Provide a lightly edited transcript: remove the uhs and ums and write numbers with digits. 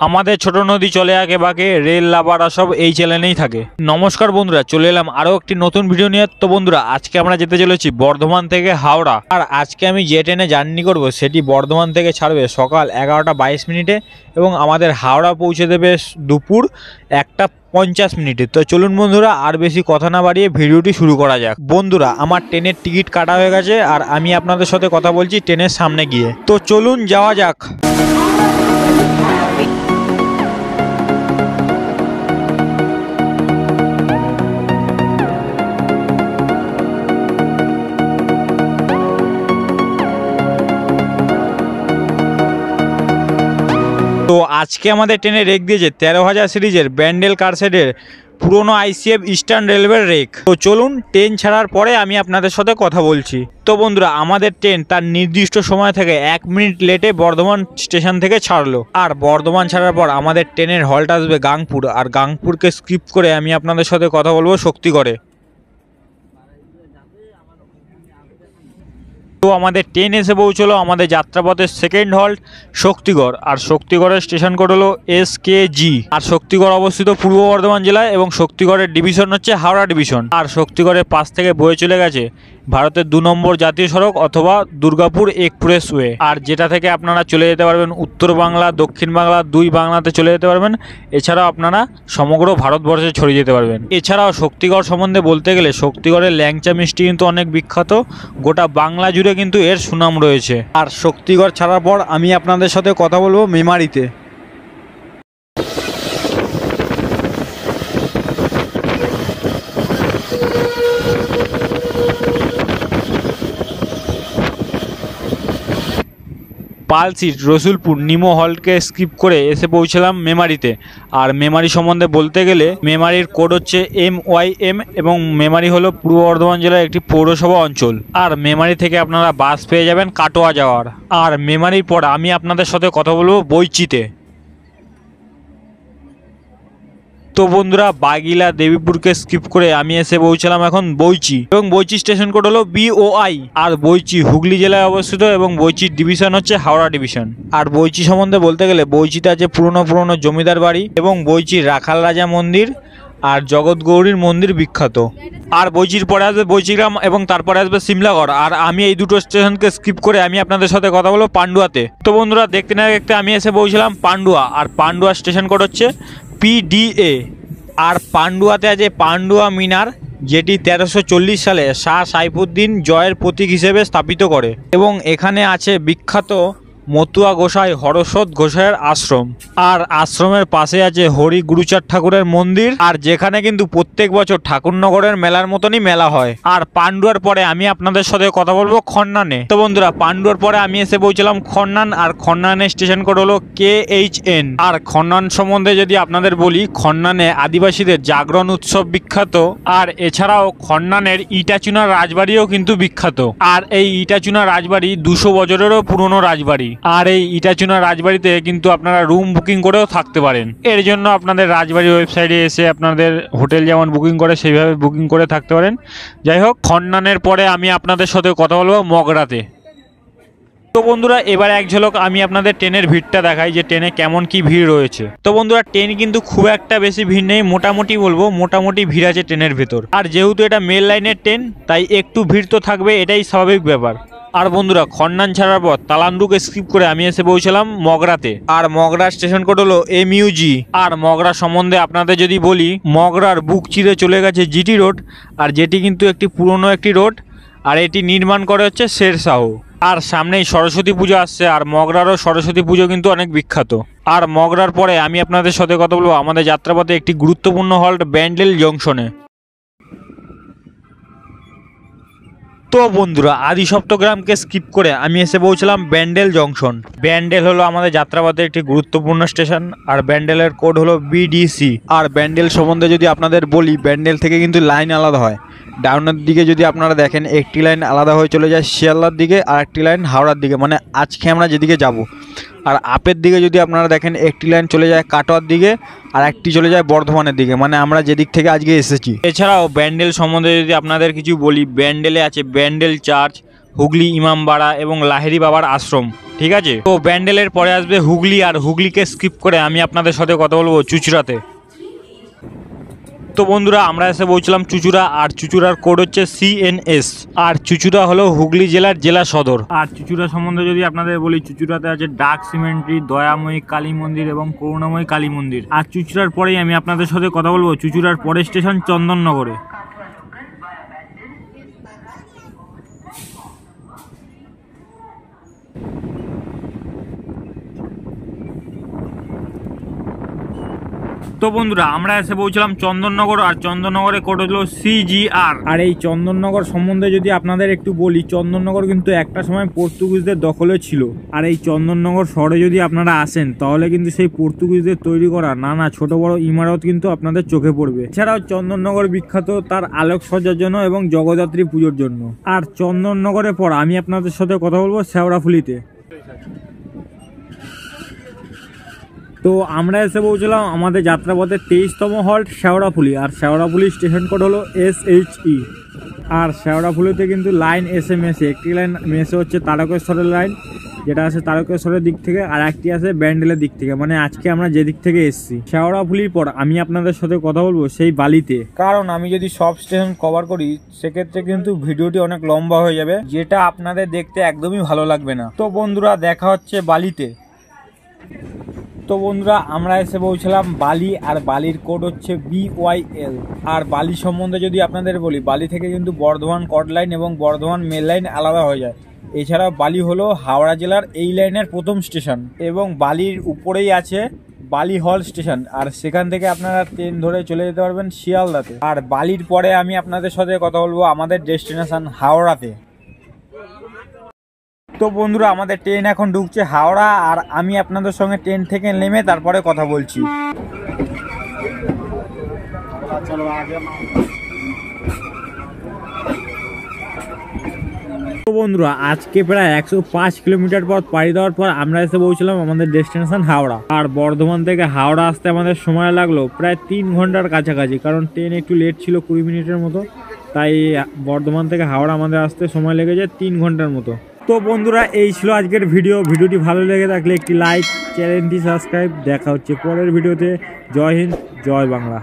আমাদের ছোট নদী চলে আগে বাঁকে, রেল লাভাররা সব এই চ্যানেলেই থাকে। নমস্কার বন্ধুরা, চলে এলাম আরও একটি নতুন ভিডিও নিয়ে। তো বন্ধুরা, আজকে আমরা যেতে চলেছি বর্ধমান থেকে হাওড়া। আর আজকে আমি যে ট্রেনে জার্নি করব সেটি বর্ধমান থেকে ছাড়বে সকাল 11:22 এবং আমাদের হাওড়া পৌঁছে দেবে দুপুর 1:50। তো চলুন বন্ধুরা, আর বেশি কথা না বাড়িয়ে ভিডিওটি শুরু করা যাক। বন্ধুরা, আমার ট্রেনের টিকিট কাটা হয়ে গেছে আর আমি আপনাদের সাথে কথা বলছি ট্রেনের সামনে গিয়ে। তো চলুন যাওয়া যাক। তো আজকে আমাদের ট্রেনে রেক দিয়েছে 13,000 সিরিজের ব্যান্ডেল কারশেডের পুরনো আইসিএফ ইস্টার্ন রেলওয়ের রেক। তো চলুন, ট্রেন ছাড়ার পরে আমি আপনাদের সাথে কথা বলছি। তো বন্ধুরা, আমাদের ট্রেন তার নির্দিষ্ট সময় থেকে 1 মিনিট লেটে বর্ধমান স্টেশন থেকে ছাড়লো। আর বর্ধমান ছাড়ার পর আমাদের ট্রেনের হল্ট আসবে গাংপুর, আর গাংপুরকে স্কিপ করে আমি আপনাদের সাথে কথা বলবো শক্তিগড়ে। তো আমাদের ট্রেন এসে পৌঁছলো আমাদের যাত্রাপথের সেকেন্ড হল্ট শক্তিগড়। আর শক্তিগড়ের স্টেশন কোড হলো SKG। আর শক্তিগড় অবস্থিত পূর্ব বর্ধমান জেলায় এবং শক্তিগড়ের ডিভিশন হচ্ছে হাওড়া ডিভিশন। আর শক্তিগড়ের পাশ থেকে বয়ে চলে গেছে ভারতের 2 নম্বর জাতীয় সড়ক অথবা দুর্গাপুর এক্সপ্রেসওয়ে। আর যেটা থেকে আপনারা চলে যেতে পারবেন উত্তর বাংলা, দক্ষিণ বাংলা, দুই বাংলাতে চলে যেতে পারবেন। এছাড়াও আপনারা সমগ্র ভারতবর্ষে ছড়িয়ে যেতে পারবেন। এছাড়াও শক্তিগড় সম্বন্ধে বলতে গেলে শক্তিগড়ের ল্যাংচা মিষ্টি কিন্তু অনেক বিখ্যাত, গোটা বাংলা জুড়ে কিন্তু এর সুনাম রয়েছে। আর শক্তিগড় ছাড়ার পর আমি আপনাদের সাথে কথা বলবো মেমারিতে। পালসিট, রসুলপুর, নিমো হল্টকে স্কিপ করে এসে পৌঁছলাম মেমারিতে। আর মেমারি সম্বন্ধে বলতে গেলে মেমারির কোড হচ্ছে MYM এবং মেমারি হলো পূর্ব বর্ধমান জেলার একটি পৌরসভা অঞ্চল। আর মেমারি থেকে আপনারা বাস পেয়ে যাবেন কাটোয়া যাওয়ার। আর মেমারির পর আমি আপনাদের সাথে কথা বলবো বইচিতে। তো বন্ধুরা, বাগিলা, দেবীপুরকে স্কিপ করে আমি এসে পৌঁছলাম এখন বইচি এবং বইচি স্টেশন কোড হলো BOI। আর বইচি হুগলি জেলায় অবস্থিত এবং বইচির ডিভিশন হচ্ছে হাওড়া ডিভিশন। আর বইচি সম্বন্ধে বলতে গেলে বইচিতে আছে পুরনো জমিদার বাড়ি এবং বইচির রাখাল রাজা মন্দির আর জগৎ গৌরীর মন্দির বিখ্যাত। আর বইচির পরে আসবে বইচিগ্রাম এবং তারপরে আসবে সিমলাগড়। আর আমি এই দুটো স্টেশনকে স্কিপ করে আমি আপনাদের সাথে কথা বলবো পান্ডুয়াতে। তো বন্ধুরা, দেখতে না দেখতে আমি এসে পৌঁছলাম পান্ডুয়া। আর পান্ডুয়া স্টেশন কোড হচ্ছে PDA। আর পান্ডুয়াতে আছে পান্ডুয়া মিনার, যেটি 1340 সালে শাহ সাইফুদ্দিন জয়ের প্রতীক হিসেবে স্থাপিত করে। এবং এখানে আছে বিখ্যাত মতুয়া গোসাই হরষদ গোসাইয়ের আশ্রম। আর আশ্রমের পাশে আছে হরি গুরুচাঁদ ঠাকুরের মন্দির, আর যেখানে কিন্তু প্রত্যেক বছর ঠাকুরনগরের মেলার মতনই মেলা হয়। আর পান্ডুয়ার পরে আমি আপনাদের সাথে কথা বলবো খন্নানে। তো বন্ধুরা, পান্ডুয়ার পরে আমি এসে পৌঁছলাম খন্নান। আর খন্নানের স্টেশন কোড হলো KHN। আর খন্নান সম্বন্ধে যদি আপনাদের বলি, খন্নানে আদিবাসীদের জাগরণ উৎসব বিখ্যাত। আর এছাড়াও খন্নানের ইটাচুনা রাজবাড়িও কিন্তু বিখ্যাত। আর এই ইটাচুনা রাজবাড়ি 200 বছরেরও পুরনো রাজবাড়ি। আর এই ইটাচুনা রাজবাড়িতে কিন্তু আপনারা রুম বুকিং করেও থাকতে পারেন। এর জন্য আপনাদের রাজবাড়ির ওয়েবসাইটে এসে আপনাদের হোটেল যেমন বুকিং করে সেইভাবে বুকিং করে থাকতে পারেন। যাই হোক, খন্নানের পরে আমি আপনাদের সাথে কথা বলবো মগরাতে। তো বন্ধুরা, এবার এক ঝলক আমি আপনাদের ট্রেনের ভিড়টা দেখাই যে ট্রেনে কেমন কি ভিড় রয়েছে। তো বন্ধুরা, ট্রেন কিন্তু খুব একটা বেশি ভিড় নেই, মোটামুটি বলবো মোটামুটি ভিড় আছে ট্রেনের ভেতর। আর যেহেতু এটা মেল লাইনের ট্রেন, তাই একটু ভিড় তো থাকবে, এটাই স্বাভাবিক ব্যাপার। আর বন্ধুরা, খন্নান ছাড়ার পর তালান্ডুকে স্কিপ করে আমি এসে পৌঁছলাম মগরাতে। আর মগরা স্টেশন কোড হলো MUG। আর মগরা সম্বন্ধে আপনাদের যদি বলি, মগরার বুক চিরে চলে গেছে GT রোড, আর যেটি কিন্তু একটি পুরনো একটি রোড। আর এটি নির্মাণ করে হচ্ছে শেরশাহ। আর সামনেই সরস্বতী পুজো আসছে, আর মগরারও সরস্বতী পুজো কিন্তু অনেক বিখ্যাত। আর মগরার পরে আমি আপনাদের সাথে কথা বলবো আমাদের যাত্রাপথে একটি গুরুত্বপূর্ণ হল্ট ব্যান্ডেল জংশনে। তো বন্ধুরা, আদি সপ্তগ্রামকে স্কিপ করে আমি এসে পৌঁছলাম ব্যান্ডেল জংশন। ব্যান্ডেল হলো আমাদের যাত্রাপথে একটি গুরুত্বপূর্ণ স্টেশন। আর ব্যান্ডেলের কোড হলো BDC। আর ব্যান্ডেল সম্বন্ধে যদি আপনাদের বলি, ব্যান্ডেল থেকে কিন্তু লাইন আলাদা হয়। ডাউনের দিকে যদি আপনারা দেখেন, একটি লাইন আলাদা হয়ে চলে যায় শিয়ালদার দিকে, আর একটি লাইন হাওড়ার দিকে, মানে আজকে আমরা যেদিকে যাব। আর আপের দিকে যদি আপনারা দেখেন, একটি লাইন চলে যায় কাটোয়ার দিকে আর একটি চলে যায় বর্ধমানের দিকে, মানে আমরা যেদিক থেকে আজকে এসেছি। এছাড়াও ব্যান্ডেল সম্বন্ধে যদি আপনাদের কিছু বলি, ব্যান্ডেলে আছে ব্যান্ডেল চার্চ, হুগলি ইমামবাড়া এবং লাহেরি বাবার আশ্রম। ঠিক আছে, তো ব্যান্ডেলের পরে আসবে হুগলি, আর হুগলিকে স্কিপ করে আমি আপনাদের সাথে কথা বলবো চুঁচুড়াতে। তো বন্ধুরা আমরা এসে পৌঁছলাম চুঁচুড়া, আর চুঁচুড়ার কোড হচ্ছে CNS, আর চুঁচুড়া হলো হুগলি জেলার জেলা সদর। আর চুঁচুড়া সম্বন্ধে যদি আপনাদের বলি, চুঁচুড়াতে আছে ডাক সিমেন্ট্রি, দয়াময়ী কালী মন্দির এবং করুণাময়ী কালী মন্দির। আর চুঁচুড়ার পরেই আমি আপনাদের সাথে কথা বলবো চুঁচুড়ার পরের স্টেশন চন্দননগরে। তো বন্ধুরা আমরা এসে পৌঁছলাম চন্দননগর, আর চন্দননগরে কোড হলো CGR। আর এই চন্দননগর সম্বন্ধে যদি আপনাদের একটু বলি, চন্দননগর কিন্তু একটা সময় পর্তুগিজদের দখলে ছিল। আর এই চন্দননগর শহরে যদি আপনারা আসেন তাহলে কিন্তু সেই পর্তুগিজদের তৈরি করা নানা ছোট বড় ইমারত কিন্তু আপনাদের চোখে পড়বে। এছাড়াও চন্দননগর বিখ্যাত তার আলোকসজ্জার জন্য এবং জগদ্ধাত্রী পুজোর জন্য। আর চন্দননগরের পর আমি আপনাদের সাথে কথা বলবো শেওড়াফুলিতে। তো আমরা এসে পৌঁছলাম আমাদের যাত্রাপথে 23তম হল্ট শেওড়াফুলি, আর শেওড়াফুলি স্টেশন কোড হলো SHE। আর শেওড়াফুলিতে কিন্তু লাইন মেসে একটি লাইন মেসে হচ্ছে তারকেশ্বরের লাইন, যেটা আছে তারকেশ্বরের দিক থেকে, আর একটি আছে ব্যান্ডেলের দিক থেকে, মানে আজকে আমরা যে দিক থেকে এসেছি। শেওড়াফুলির পর আমি আপনাদের সাথে কথা বলবো সেই বালিতে, কারণ আমি যদি সব স্টেশন কভার করি সেক্ষেত্রে কিন্তু ভিডিওটি অনেক লম্বা হয়ে যাবে, যেটা আপনাদের দেখতে একদমই ভালো লাগবে না। তো বন্ধুরা দেখা হচ্ছে বালিতে। তো বন্ধুরা আমরা এসে পৌঁছলাম বালি, আর বালির কোড হচ্ছে BYL। আর বালি সম্বন্ধে যদি আপনাদের বলি, বালি থেকে কিন্তু বর্ধমান কট লাইন এবং বর্ধমান মেল লাইন আলাদা হয়ে যায়। এছাড়াও বালি হলো হাওড়া জেলার এই লাইনের প্রথম স্টেশন, এবং বালির উপরেই আছে বালি হল স্টেশন, আর সেখান থেকে আপনারা ট্রেন ধরে চলে যেতে পারবেন শিয়ালদাতে। আর বালির পরে আমি আপনাদের সাথে কথা বলবো আমাদের ডেস্টিনেশন হাওড়াতে। তো বন্ধুরা আমাদের ট্রেন এখন ঢুকছে হাওড়া, আর আমি আপনাদের সঙ্গে ট্রেন থেকে নেমে তারপরে কথা বলছি। তো বন্ধুরা আজকে প্রায় 105 কিলোমিটার পথ পাড়ি দেওয়ার পর আমরা এসে পৌঁছলাম আমাদের ডেস্টিনেশন হাওড়া। আর বর্ধমান থেকে হাওড়া আসতে আমাদের সময় লাগলো প্রায় 3 ঘন্টার কাছাকাছি, কারণ ট্রেন একটু লেট ছিল 20 মিনিটের মতো, তাই বর্ধমান থেকে হাওড়া আমাদের আসতে সময় লেগেছে 3 ঘন্টার মতো। তো বন্ধুরা এই ছিল আজকের ভিডিওটি ভালো লেগে থাকলে একটি লাইক, চ্যানেলটি সাবস্ক্রাইব। দেখা হচ্ছে পরের ভিডিওতে। জয় হিন্দ, জয় বাংলা।